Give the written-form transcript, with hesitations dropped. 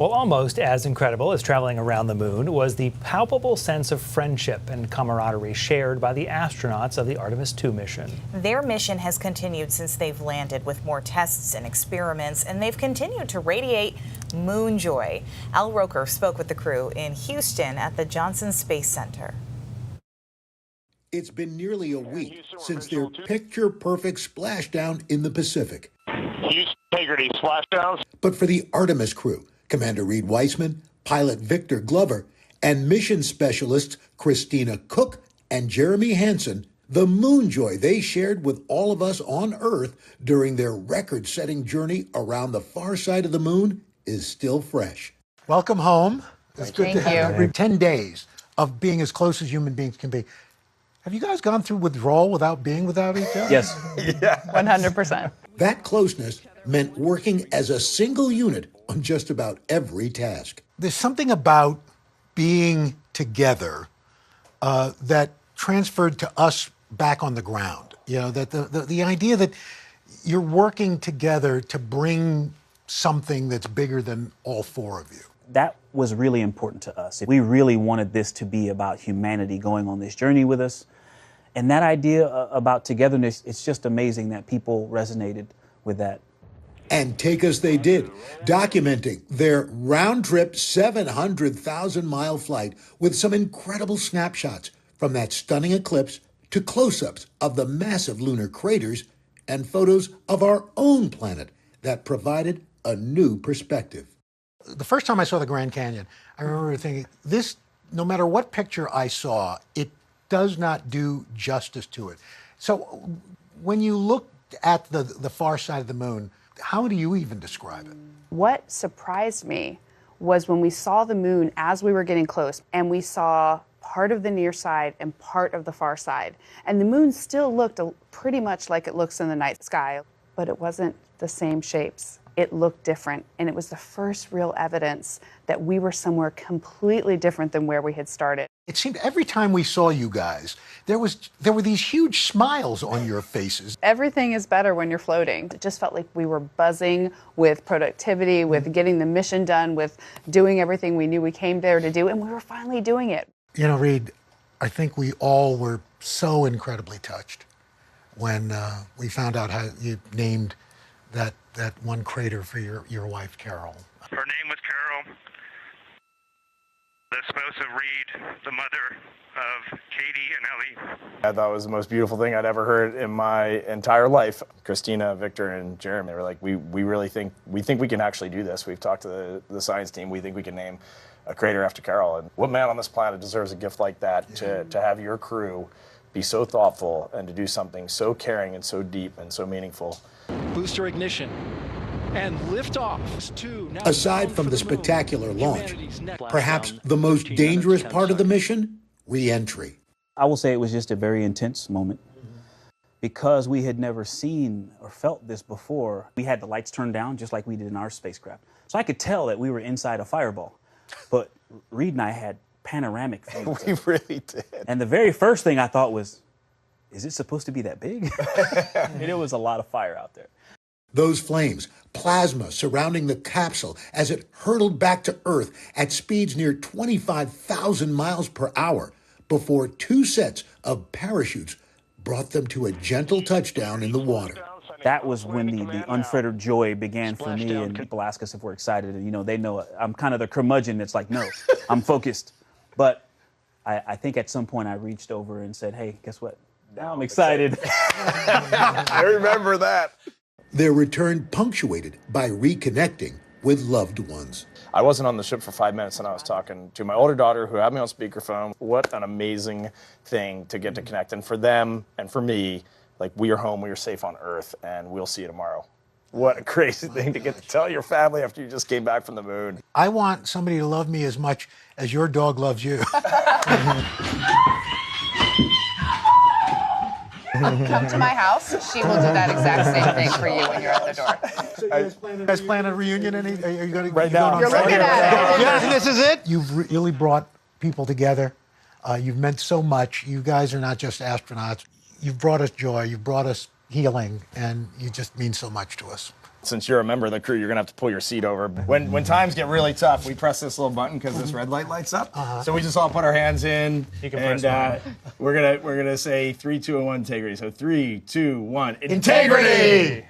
Well, almost as incredible as traveling around the moon was the palpable sense of friendship and camaraderie shared by the astronauts of the Artemis II mission. Their mission has continued since they've landed, with more tests and experiments, and they've continued to radiate moon joy. Al Roker spoke with the crew in Houston at the Johnson Space Center. It's been nearly a week since their picture-perfect splashdown in the Pacific. Houston Integrity splashdowns. But for the Artemis crew, Commander Reed Weissman, pilot Victor Glover, and mission specialists Christina Cook and Jeremy Hansen, the moon joy they shared with all of us on Earth during their record-setting journey around the far side of the moon is still fresh. Welcome home. It's good to have you. you. 10 days of being as close as human beings can be. Have you guys gone through withdrawal without being without each other? Yes. Yeah. 100%. That closeness meant working as a single unit on just about every task. There's something about being together that transferred to us back on the ground. You know, that the idea that you're working together to bring something that's bigger than all four of you. That was really important to us. We really wanted this to be about humanity going on this journey with us. And that idea about togetherness, it's just amazing that people resonated with that. And take us they did, documenting their round-trip 700,000-mile flight with some incredible snapshots from that stunning eclipse to close-ups of the massive lunar craters and photos of our own planet that provided a new perspective. The first time I saw the Grand Canyon, I remember thinking, this, no matter what picture I saw, it does not do justice to it. So when you look at the far side of the moon, how do you even describe it? What surprised me was when we saw the moon as we were getting close, and we saw part of the near side and part of the far side. And the moon still looked pretty much like it looks in the night sky, but it wasn't the same shapes. It looked different, and it was the first real evidence that we were somewhere completely different than where we had started. It seemed every time we saw you guys, there were these huge smiles on your faces. Everything is better when you're floating. It just felt like we were buzzing with productivity, with getting the mission done, with doing everything we knew we came there to do, and we were finally doing it. You know, Reed, I think we all were so incredibly touched when we found out how you named that one crater for your wife, Carol. Her name was Carol. The spouse of Reed, the mother of Katie and Ellie. I thought it was the most beautiful thing I'd ever heard in my entire life. Christina, Victor, and Jeremy were like, we really think we can actually do this. We've talked to the science team. We think we can name a crater after Carol. And what man on this planet deserves a gift like that, to have your crew be so thoughtful and to do something so caring and so deep and so meaningful. Booster ignition and liftoff. Aside from the spectacular launch, perhaps the most dangerous part of the mission, re-entry. I will say it was just a very intense moment because we had never seen or felt this before. We had the lights turned down just like we did in our spacecraft. So I could tell that we were inside a fireball, but Reed and I had panoramic views. We really did. And the very first thing I thought was, is it supposed to be that big? I mean, it was a lot of fire out there. Those flames, plasma surrounding the capsule as it hurtled back to Earth at speeds near 25,000 miles per hour before two sets of parachutes brought them to a gentle touchdown in the water. That was when the unfettered joy began for me, and people ask us if we're excited, and they know I'm kind of the curmudgeon that's like, no, I'm focused. But I think at some point I reached over and said, hey, guess what? Now I'm excited. I remember that. Their return punctuated by reconnecting with loved ones. I wasn't on the ship for 5 minutes, and I was talking to my older daughter who had me on speakerphone. What an amazing thing to get to connect. And for them and for me, like, we are home, we are safe on Earth, and we'll see you tomorrow. What a crazy thing to get to tell your family after you just came back from the moon. I want somebody to love me as much as your dog loves you. Come to my house. She will do that exact same thing for you when you're at the door. So you guys plan a reunion? Are you going to right now? You're looking at it. Yeah, this is it. You've really brought people together. You've meant so much. You guys are not just astronauts. You've brought us joy. You've brought us healing, and you just mean so much to us. Since you're a member of the crew, you're gonna have to pull your seat over. When times get really tough, we press this little button because this red light lights up. So we just all put our hands in, You can and press we're gonna say 3, 2, and 1 integrity. So 3, 2, 1 integrity.